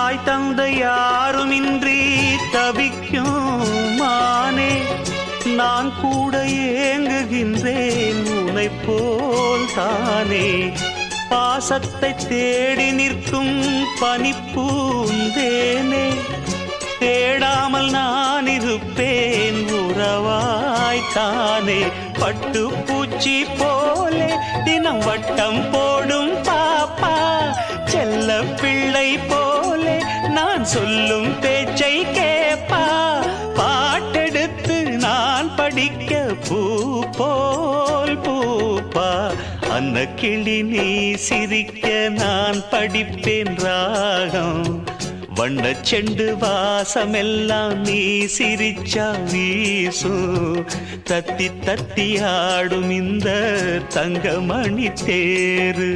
தாய் தந்தை யாருமின்றி தவிக்கும் மானே, நான் கூட ஏங்குகின்றேன் உனை போல் தானே. பாசத்தை தேடி நிற்கும் பனிப்பூந்தேனே, தேடாமல் நான் இருப்பேன் உறவாய்த்தானே. பட்டு பூச்சி போலே தினம் வட்டம் போடும் பாப்பா, செல்ல பிள்ளை போலே நான் சொல்லும் பேச்சை கேப்பா. பாட்டெடுத்து நான் படிக்க பூ போல் பூப்பா, அந்த கிளி நீ சிரிக்க நான் படிப்பேன் ராகம். வண்ணச் செண்டு வாசமெல்லாம் நீ சிரிச்சா வீசும், தத்தி தத்தி ஆடும் இந்த தங்கமணி தேரு.